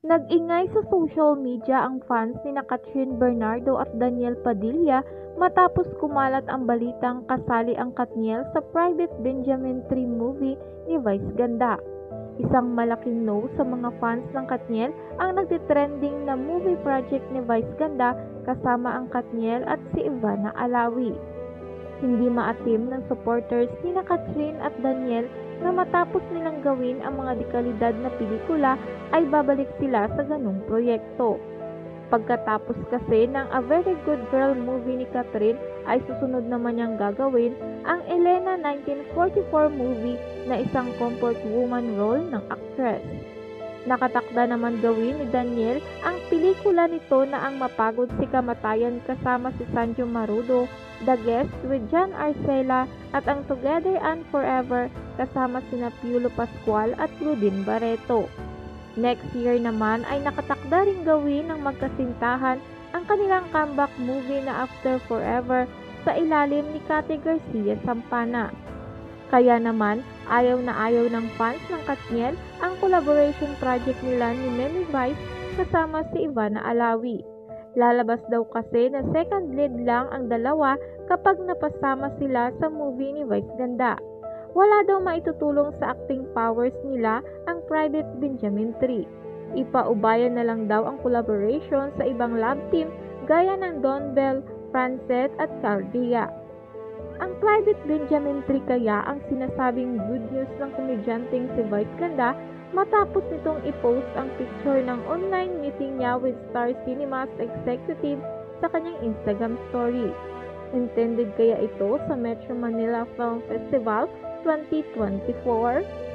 Nag-ingay sa social media ang fans ni Catherine Bernardo at Daniel Padilla matapos kumalat ang balitang kasali ang Katniel sa Private Benjamin 3 movie ni Vice Ganda. Isang malaking no sa mga fans ng Katniel ang nagtitrending na movie project ni Vice Ganda kasama ang Katniel at si Ivana Alawi. Hindi maatim ng supporters ni Catherine at Daniel na matapos nilang gawin ang mga dekalidad na pelikula ay babalik sila sa ganung proyekto. Pagkatapos kasi ng A Very Good Girl movie ni Catherine ay susunod naman niyang gagawin ang Elena 1944 movie na isang comfort woman role ng actress. Nakatakda naman gawin ni Daniel ang pelikula nito na ang Mapagod si Kamatayan kasama si Sanjo Marudo, The Guest with John Arcela at ang Together and Forever kasama sina Piolo Pascual at Claudine Barreto. Next year naman ay nakatakda ring gawin ng magkasintahan ang kanilang comeback movie na After Forever sa ilalim ni Kate Garcia Sampana. Kaya naman, ayaw na ayaw ng fans ng Katniel ang collaboration project nila ni Memi Vice kasama si Ivana Alawi. Lalabas daw kasi na second lead lang ang dalawa kapag napasama sila sa movie ni Vice Ganda. Wala daw maitutulong sa acting powers nila ang Private Benjamin 3. Ipaubayan na lang daw ang collaboration sa ibang love team gaya ng Don Bell, Francet at Cardia. Ang Private Benjamin 3 kaya ang sinasabing good news ng komedyanteng si Vice Ganda matapos nitong i-post ang picture ng online meeting niya with Star Cinemas executive sa kanyang Instagram story. Intended kaya ito sa Metro Manila Film Festival 2024?